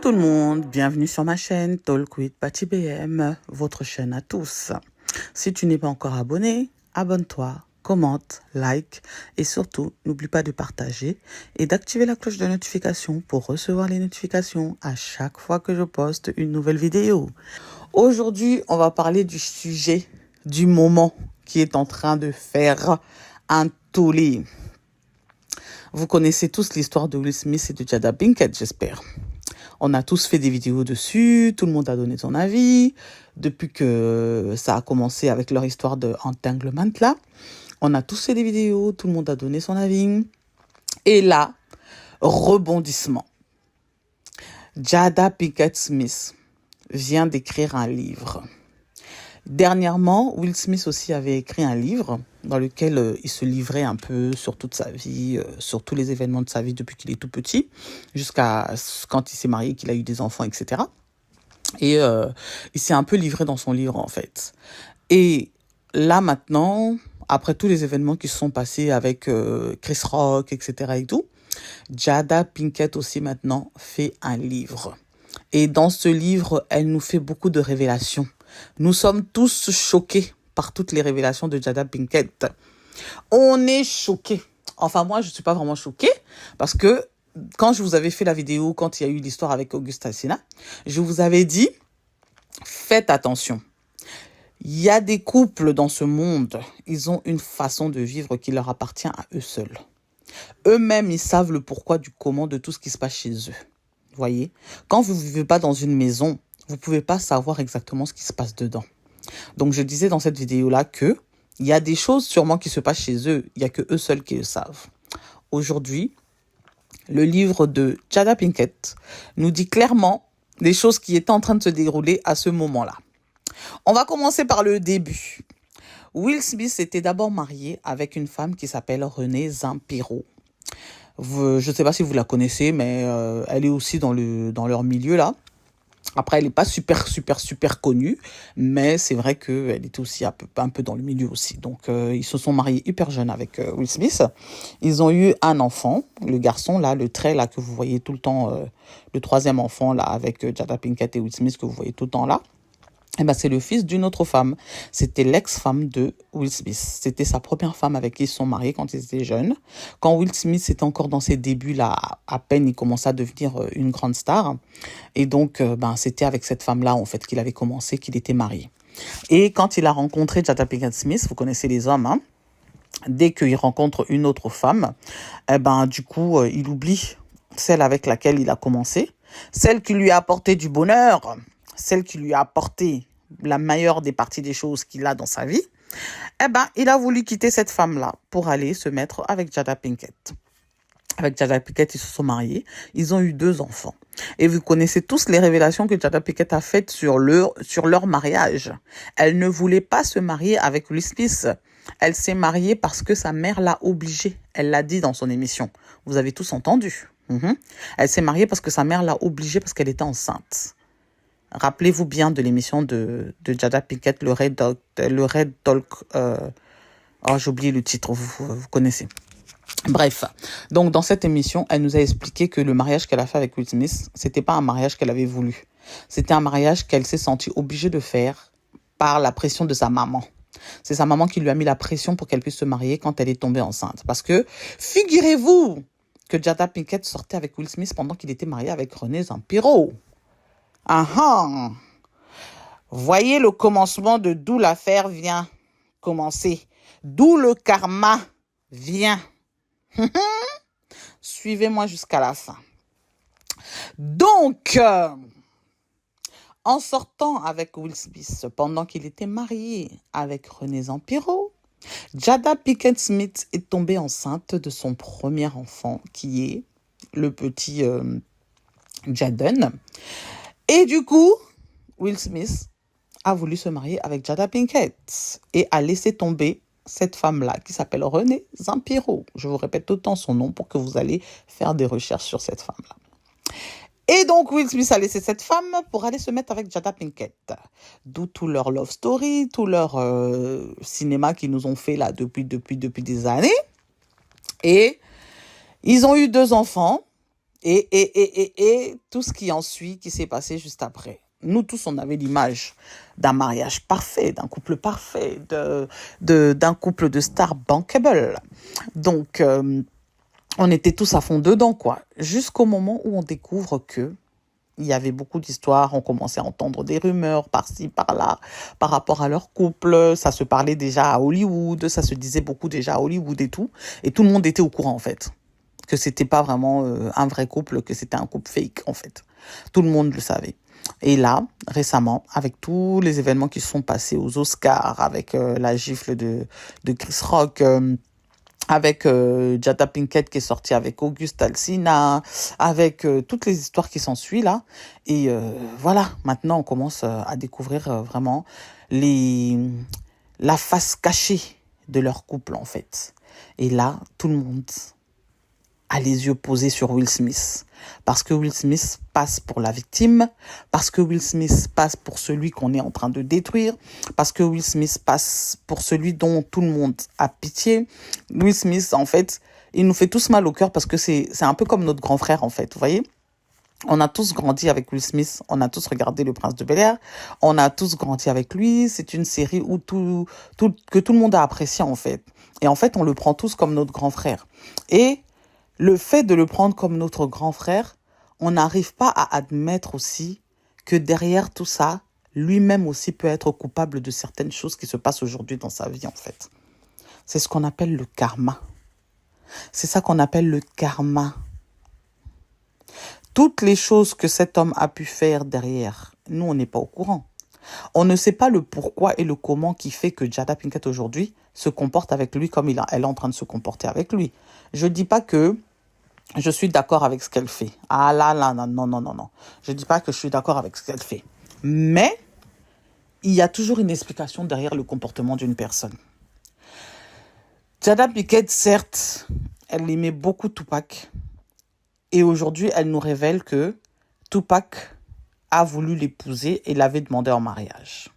tout le monde, bienvenue sur ma chaîne Talk with Patty BM, votre chaîne à tous. Si tu n'es pas encore abonné, abonne-toi, commente, like et surtout n'oublie pas de partager et d'activer la cloche de notification pour recevoir les notifications à chaque fois que je poste une nouvelle vidéo. Aujourd'hui, on va parler du sujet du moment qui est en train de faire un tollé. Vous connaissez tous l'histoire de Will Smith et de Jada Pinkett, j'espère. On a tous fait des vidéos dessus, tout le monde a donné son avis. Depuis que ça a commencé avec leur histoire de entanglement là, on a tous fait des vidéos, tout le monde a donné son avis. Et là, rebondissement. Jada Pinkett Smith vient d'écrire un livre. Dernièrement, Will Smith aussi avait écrit un livre dans lequel il se livrait un peu sur toute sa vie, sur tous les événements de sa vie depuis qu'il est tout petit, jusqu'à quand il s'est marié, qu'il a eu des enfants, etc. Et il s'est un peu livré dans son livre, en fait. Et là, maintenant, après tous les événements qui se sont passés avec Chris Rock, etc. et tout, Jada Pinkett aussi maintenant fait un livre. Et dans ce livre, elle nous fait beaucoup de révélations. Nous sommes tous choqués par toutes les révélations de Jada Pinkett. On est choqués. Enfin, moi, je ne suis pas vraiment choquée parce que quand je vous avais fait la vidéo, quand il y a eu l'histoire avec Auguste Alsina, je vous avais dit, faites attention. Il y a des couples dans ce monde, ils ont une façon de vivre qui leur appartient à eux seuls. Eux-mêmes, ils savent le pourquoi du comment de tout ce qui se passe chez eux. Vous voyez, quand vous ne vivez pas dans une maison, vous ne pouvez pas savoir exactement ce qui se passe dedans. Donc, je disais dans cette vidéo-là que il y a des choses sûrement qui se passent chez eux. Il n'y a que eux seuls qui le savent. Aujourd'hui, le livre de Jada Pinkett nous dit clairement les choses qui étaient en train de se dérouler à ce moment-là. On va commencer par le début. Will Smith était d'abord marié avec une femme qui s'appelle Renée Zampiro. Je ne sais pas si vous la connaissez, mais elle est aussi dans leur milieu là. Après, elle n'est pas super connue, mais c'est vrai qu'elle était aussi un peu dans le milieu aussi. Donc, ils se sont mariés hyper jeunes avec Will Smith. Ils ont eu un enfant, le garçon là, le trait là que vous voyez tout le temps, le troisième enfant là avec Jada Pinkett et Will Smith que vous voyez tout le temps là. Eh ben, c'est le fils d'une autre femme. C'était l'ex-femme de Will Smith. C'était sa première femme avec qui ils se sont mariés quand ils étaient jeunes. Quand Will Smith était encore dans ses débuts, là, à peine il commençait à devenir une grande star. Et donc, c'était avec cette femme-là, en fait, qu'il avait commencé, qu'il était marié. Et quand il a rencontré Jada Pinkett Smith, vous connaissez les hommes, hein, dès qu'il rencontre une autre femme, du coup, il oublie celle avec laquelle il a commencé, celle qui lui a apporté du bonheur, celle qui lui a apporté la meilleure des parties des choses qu'il a dans sa vie, il a voulu quitter cette femme-là pour aller se mettre avec Jada Pinkett. Avec Jada Pinkett, ils se sont mariés. Ils ont eu 2 enfants. Et vous connaissez tous les révélations que Jada Pinkett a faites sur leur mariage. Elle ne voulait pas se marier avec Will Smith. Elle s'est mariée parce que sa mère l'a obligée. Elle l'a dit dans son émission. Vous avez tous entendu. Elle s'est mariée parce que sa mère l'a obligée parce qu'elle était enceinte. Rappelez-vous bien de l'émission de Jada Pinkett, le Red Talk. J'ai oublié le titre, vous connaissez. Bref, donc dans cette émission, elle nous a expliqué que le mariage qu'elle a fait avec Will Smith, c'était pas un mariage qu'elle avait voulu. C'était un mariage qu'elle s'est sentie obligée de faire par la pression de sa maman. C'est sa maman qui lui a mis la pression pour qu'elle puisse se marier quand elle est tombée enceinte. Parce que, figurez-vous que Jada Pinkett sortait avec Will Smith pendant qu'il était marié avec Renée Zampiro. Voyez le commencement de d'où l'affaire vient commencer. D'où le karma vient. Suivez-moi jusqu'à la fin. Donc, en sortant avec Will Smith pendant qu'il était marié avec Renée Zampiro, Jada Pinkett Smith est tombée enceinte de son premier enfant qui est le petit Jaden. Et du coup, Will Smith a voulu se marier avec Jada Pinkett et a laissé tomber cette femme-là qui s'appelle Renée Zampiro. Je vous répète tout le temps son nom pour que vous allez faire des recherches sur cette femme-là. Et donc, Will Smith a laissé cette femme pour aller se mettre avec Jada Pinkett. D'où tout leur love story, tout leur cinéma qu'ils nous ont fait là depuis des années. Et ils ont eu 2 enfants. Et tout ce qui en suit, qui s'est passé juste après. Nous tous, on avait l'image d'un mariage parfait, d'un couple parfait, d'un couple de stars bankable. Donc, on était tous à fond dedans, quoi. Jusqu'au moment où on découvre que il y avait beaucoup d'histoires, on commençait à entendre des rumeurs par-ci, par-là, par rapport à leur couple. Ça se parlait déjà à Hollywood, ça se disait beaucoup déjà à Hollywood et tout. Et tout le monde était au courant, en fait. Que c'était pas vraiment un vrai couple, que c'était un couple fake, en fait. Tout le monde le savait. Et là, récemment, avec tous les événements qui se sont passés aux Oscars, avec la gifle de Chris Rock, avec Jada Pinkett qui est sortie avec Auguste Alsina, avec toutes les histoires qui s'ensuivent là. Et voilà, maintenant on commence à découvrir vraiment les, la face cachée de leur couple en fait. Et là, tout le monde a les yeux posés sur Will Smith. Parce que Will Smith passe pour la victime, parce que Will Smith passe pour celui qu'on est en train de détruire, parce que Will Smith passe pour celui dont tout le monde a pitié. Will Smith, en fait, il nous fait tous mal au cœur parce que c'est un peu comme notre grand frère, en fait, vous voyez ? On a tous grandi avec Will Smith, on a tous regardé Le Prince de Bel-Air, on a tous grandi avec lui, c'est une série où que tout le monde a apprécié, en fait. Et en fait, on le prend tous comme notre grand frère. Et le fait de le prendre comme notre grand frère, on n'arrive pas à admettre aussi que derrière tout ça, lui-même aussi peut être coupable de certaines choses qui se passent aujourd'hui dans sa vie, en fait. C'est ce qu'on appelle le karma. C'est ça qu'on appelle le karma. Toutes les choses que cet homme a pu faire derrière, nous, on n'est pas au courant. On ne sait pas le pourquoi et le comment qui fait que Jada Pinkett aujourd'hui se comporte avec lui comme elle est en train de se comporter avec lui. Je ne dis pas que je suis d'accord avec ce qu'elle fait. Ah là là, non. Je ne dis pas que je suis d'accord avec ce qu'elle fait. Mais il y a toujours une explication derrière le comportement d'une personne. Jada Pinkett, certes, elle aimait beaucoup Tupac. Et aujourd'hui, elle nous révèle que Tupac a voulu l'épouser et l'avait demandé en mariage.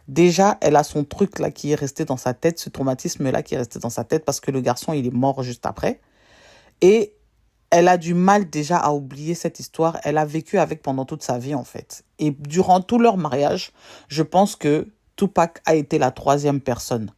Déjà, elle a son truc là qui est resté dans sa tête, ce traumatisme là qui est resté dans sa tête parce que le garçon, il est mort juste après. Et elle a du mal déjà à oublier cette histoire. Elle a vécu avec pendant toute sa vie, en fait. Et durant tout leur mariage, je pense que Tupac a été la troisième personne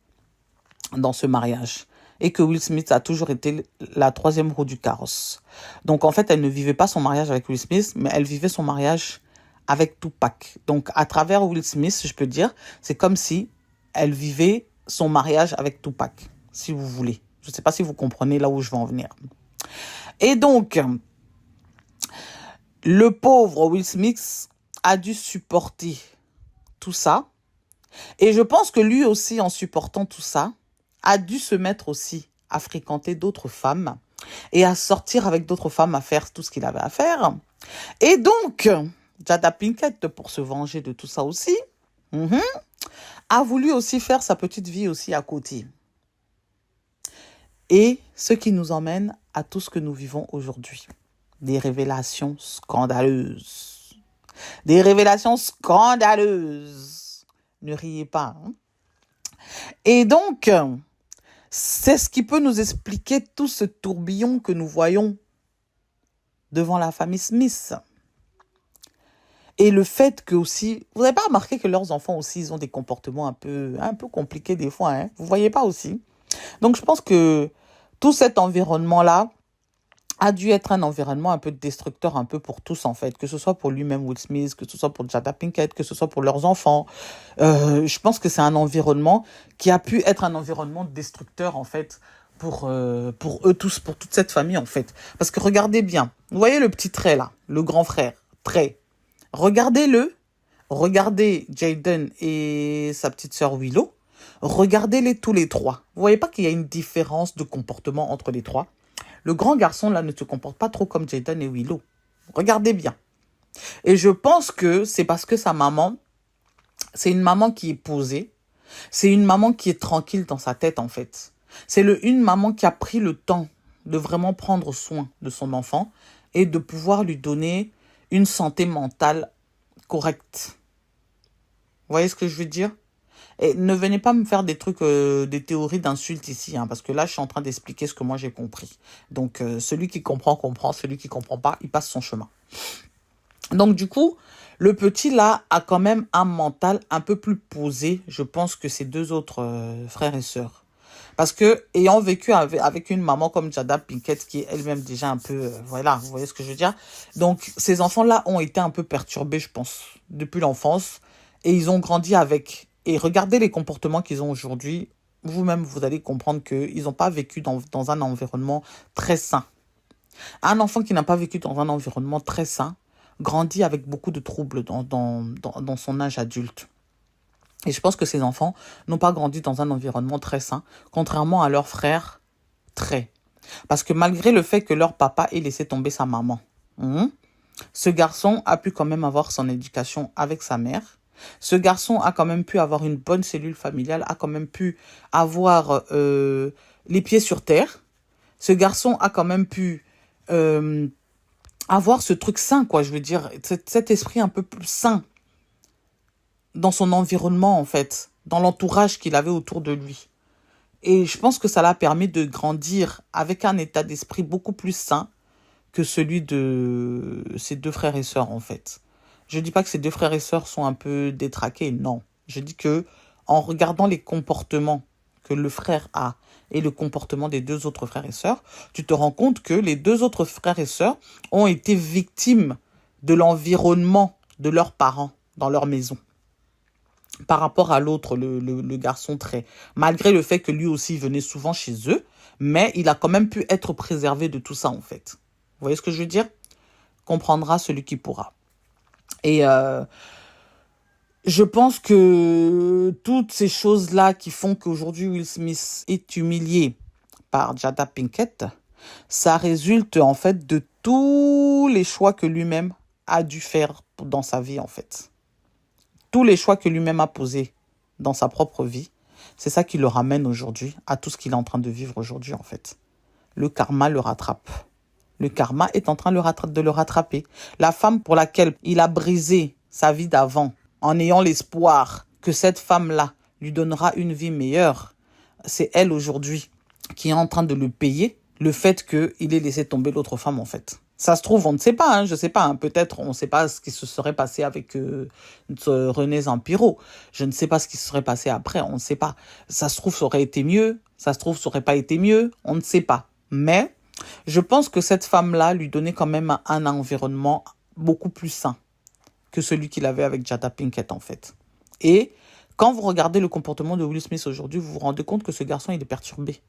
dans ce mariage. Et que Will Smith a toujours été la troisième roue du carrosse. Donc, en fait, elle ne vivait pas son mariage avec Will Smith, mais elle vivait son mariage avec Tupac. Donc, à travers Will Smith, je peux dire, c'est comme si elle vivait son mariage avec Tupac, si vous voulez. Je ne sais pas si vous comprenez là où je veux en venir. Et donc, le pauvre Will Smith a dû supporter tout ça. Et je pense que lui aussi, en supportant tout ça, a dû se mettre aussi à fréquenter d'autres femmes et à sortir avec d'autres femmes, à faire tout ce qu'il avait à faire. Et donc, Jada Pinkett, pour se venger de tout ça aussi, a voulu aussi faire sa petite vie aussi à côté. Et ce qui nous emmène à tout ce que nous vivons aujourd'hui. Des révélations scandaleuses. Des révélations scandaleuses. Ne riez pas. Et donc, c'est ce qui peut nous expliquer tout ce tourbillon que nous voyons devant la famille Smith. Et le fait que aussi, vous n'avez pas remarqué que leurs enfants aussi, ils ont des comportements un peu compliqués des fois, hein? Vous voyez pas aussi? Donc, je pense que tout cet environnement-là a dû être un environnement un peu destructeur, un peu pour tous, en fait. Que ce soit pour lui-même, Will Smith, que ce soit pour Jada Pinkett, que ce soit pour leurs enfants. Je pense que c'est un environnement qui a pu être un environnement destructeur, en fait, pour eux tous, pour toute cette famille, en fait. Parce que regardez bien. Vous voyez le petit trait, là? Le grand frère. Trait. Regardez-le. Regardez Jaden et sa petite sœur Willow. Regardez-les tous les trois. Vous voyez pas qu'il y a une différence de comportement entre les trois? Le grand garçon, là, ne se comporte pas trop comme Jaden et Willow. Regardez bien. Et je pense que c'est parce que sa maman, c'est une maman qui est posée. C'est une maman qui est tranquille dans sa tête, en fait. C'est une maman qui a pris le temps de vraiment prendre soin de son enfant et de pouvoir lui donner une santé mentale correcte. Vous voyez ce que je veux dire? Et ne venez pas me faire des trucs, des théories d'insultes ici, hein, parce que là, je suis en train d'expliquer ce que moi j'ai compris. Donc, celui qui comprend, comprend. Celui qui comprend pas, il passe son chemin. Donc, du coup, le petit, là, a quand même un mental un peu plus posé, je pense, que ses deux autres frères et sœurs. Parce que, ayant vécu avec une maman comme Jada Pinkett, qui est elle-même déjà un peu... voilà, vous voyez ce que je veux dire? Donc, ces enfants-là ont été un peu perturbés, je pense, depuis l'enfance. Et ils ont grandi avec. Et regardez les comportements qu'ils ont aujourd'hui. Vous-même, vous allez comprendre qu'ils n'ont pas vécu dans un environnement très sain. Un enfant qui n'a pas vécu dans un environnement très sain grandit avec beaucoup de troubles dans son âge adulte. Et je pense que ces enfants n'ont pas grandi dans un environnement très sain, contrairement à leurs frères très. Parce que malgré le fait que leur papa ait laissé tomber sa maman, ce garçon a pu quand même avoir son éducation avec sa mère. Ce garçon a quand même pu avoir une bonne cellule familiale, a quand même pu avoir les pieds sur terre. Ce garçon a quand même pu avoir ce truc sain, quoi, je veux dire, cet esprit un peu plus sain dans son environnement, en fait, dans l'entourage qu'il avait autour de lui. Et je pense que ça l'a permis de grandir avec un état d'esprit beaucoup plus sain que celui de ses deux frères et sœurs, en fait. Je ne dis pas que ses deux frères et sœurs sont un peu détraqués, non. Je dis que en regardant les comportements que le frère a et le comportement des deux autres frères et sœurs, tu te rends compte que les deux autres frères et sœurs ont été victimes de l'environnement de leurs parents dans leur maison. Par rapport à l'autre, le garçon très... Malgré le fait que lui aussi venait souvent chez eux, mais il a quand même pu être préservé de tout ça, en fait. Vous voyez ce que je veux dire? Comprendra celui qui pourra. Et je pense que toutes ces choses-là qui font qu'aujourd'hui Will Smith est humilié par Jada Pinkett, ça résulte en fait de tous les choix que lui-même a dû faire dans sa vie, en fait. Tous les choix que lui-même a posés dans sa propre vie, c'est ça qui le ramène aujourd'hui à tout ce qu'il est en train de vivre aujourd'hui, en fait. Le karma le rattrape. Le karma est en train de le rattraper. La femme pour laquelle il a brisé sa vie d'avant, en ayant l'espoir que cette femme-là lui donnera une vie meilleure, c'est elle aujourd'hui qui est en train de le payer, le fait qu'il ait laissé tomber l'autre femme, en fait. Ça se trouve, on ne sait pas, hein, je ne sais pas, hein, peut-être on ne sait pas ce qui se serait passé avec René Zampiro. Je ne sais pas ce qui se serait passé après, on ne sait pas. Ça se trouve, ça aurait été mieux, ça se trouve, ça n'aurait pas été mieux, on ne sait pas. Mais je pense que cette femme-là lui donnait quand même un environnement beaucoup plus sain que celui qu'il avait avec Jada Pinkett, en fait. Et quand vous regardez le comportement de Will Smith aujourd'hui, vous vous rendez compte que ce garçon, il est perturbé.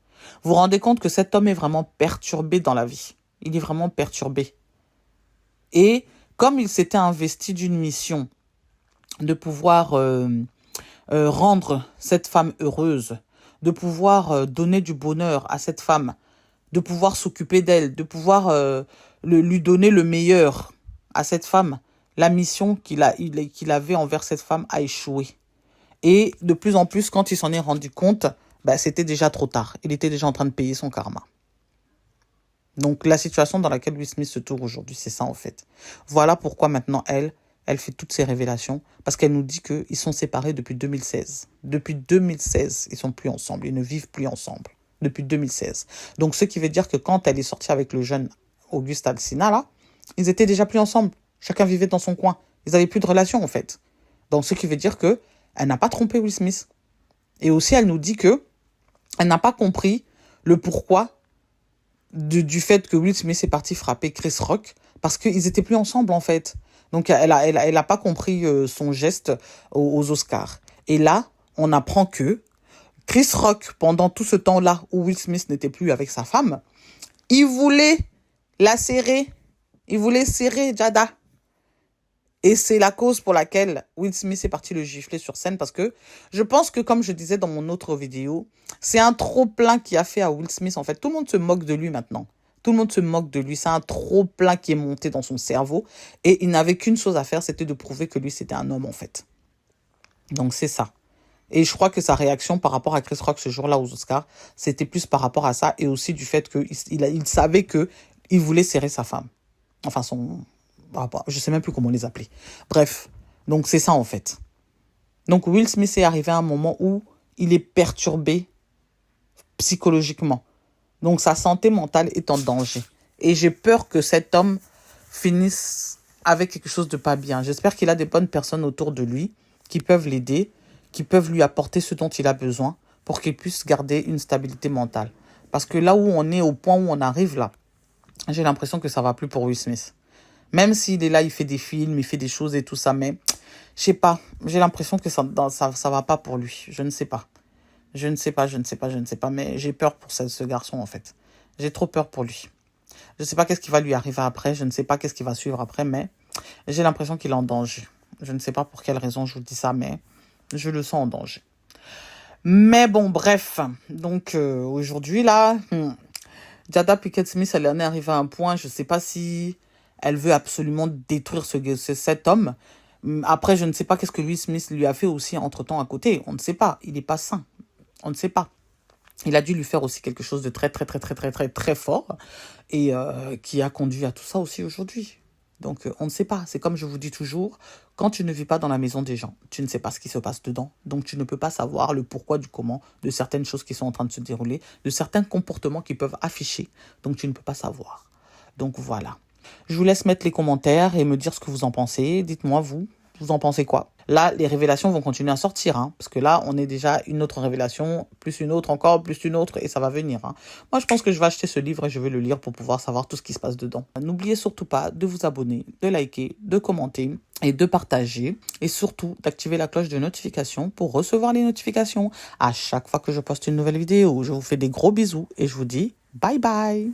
Vous vous rendez compte que cet homme est vraiment perturbé dans la vie. Il est vraiment perturbé. Et comme il s'était investi d'une mission de pouvoir rendre cette femme heureuse, de pouvoir donner du bonheur à cette femme, de pouvoir s'occuper d'elle, de pouvoir lui donner le meilleur à cette femme, la mission qu'il avait envers cette femme a échoué. Et de plus en plus, quand il s'en est rendu compte, c'était déjà trop tard. Il était déjà en train de payer son karma. Donc, la situation dans laquelle Will Smith se trouve aujourd'hui, c'est ça, en fait. Voilà pourquoi maintenant, elle fait toutes ces révélations. Parce qu'elle nous dit qu'ils sont séparés depuis 2016. Depuis 2016, ils ne sont plus ensemble. Ils ne vivent plus ensemble. Depuis 2016. Donc, ce qui veut dire que quand elle est sortie avec le jeune Auguste Alsina, là, ils étaient déjà plus ensemble. Chacun vivait dans son coin. Ils n'avaient plus de relation, en fait. Donc, ce qui veut dire que elle n'a pas trompé Will Smith. Et aussi, elle nous dit que elle n'a pas compris le pourquoi du fait que Will Smith est parti frapper Chris Rock, parce qu'ils n'étaient plus ensemble, en fait. Donc, elle a pas compris son geste aux Oscars. Et là, on apprend que Chris Rock, pendant tout ce temps-là où Will Smith n'était plus avec sa femme, il voulait la serrer. Il voulait serrer Jada. Et c'est la cause pour laquelle Will Smith est parti le gifler sur scène, parce que je pense que, comme je disais dans mon autre vidéo, c'est un trop-plein qui a fait à Will Smith, en fait. Tout le monde se moque de lui maintenant. Tout le monde se moque de lui. C'est un trop-plein qui est monté dans son cerveau. Et il n'avait qu'une chose à faire, c'était de prouver que lui, c'était un homme, en fait. Donc, c'est ça. Et je crois que sa réaction par rapport à Chris Rock ce jour-là aux Oscars, c'était plus par rapport à ça, et aussi du fait qu'il savait qu'il voulait serrer sa femme. Enfin, je sais même plus comment les appeler. Bref, donc c'est ça, en fait. Donc Will Smith est arrivé à un moment où il est perturbé psychologiquement. Donc sa santé mentale est en danger. Et j'ai peur que cet homme finisse avec quelque chose de pas bien. J'espère qu'il a des bonnes personnes autour de lui qui peuvent l'aider, qui peuvent lui apporter ce dont il a besoin pour qu'il puisse garder une stabilité mentale. Parce que là où on est, au point où on arrive là, j'ai l'impression que ça va plus pour Will Smith. Même s'il est là, il fait des films, il fait des choses et tout ça, mais je sais pas. J'ai l'impression que ça va pas pour lui. Je ne sais pas. Je ne sais pas, mais j'ai peur pour ce garçon, en fait. J'ai trop peur pour lui. Je ne sais pas qu'est-ce qui va lui arriver après, je ne sais pas qu'est-ce qui va suivre après, mais j'ai l'impression qu'il est en danger. Je ne sais pas pour quelle raison je vous dis ça, mais je le sens en danger. Mais bon, bref. Donc, aujourd'hui, là, Jada Pinkett Smith, elle en est arrivée à un point, je ne sais pas si elle veut absolument détruire cet homme. Après, je ne sais pas qu'est-ce que Will Smith lui a fait aussi entre-temps à côté. On ne sait pas. Il n'est pas sain. On ne sait pas. Il a dû lui faire aussi quelque chose de très, très, très, très, très, très, très fort et qui a conduit à tout ça aussi aujourd'hui. Donc, on ne sait pas. C'est comme je vous dis toujours, quand tu ne vis pas dans la maison des gens, tu ne sais pas ce qui se passe dedans. Donc, tu ne peux pas savoir le pourquoi du comment de certaines choses qui sont en train de se dérouler, de certains comportements qui peuvent afficher. Donc, tu ne peux pas savoir. Donc, voilà. Je vous laisse mettre les commentaires et me dire ce que vous en pensez. Dites-moi, vous en pensez quoi? Là, les révélations vont continuer à sortir, hein, parce que là, on est déjà une autre révélation, plus une autre encore, plus une autre, et ça va venir. Hein. Moi, je pense que je vais acheter ce livre et je vais le lire pour pouvoir savoir tout ce qui se passe dedans. N'oubliez surtout pas de vous abonner, de liker, de commenter et de partager, et surtout d'activer la cloche de notification pour recevoir les notifications à chaque fois que je poste une nouvelle vidéo. Je vous fais des gros bisous et je vous dis bye bye.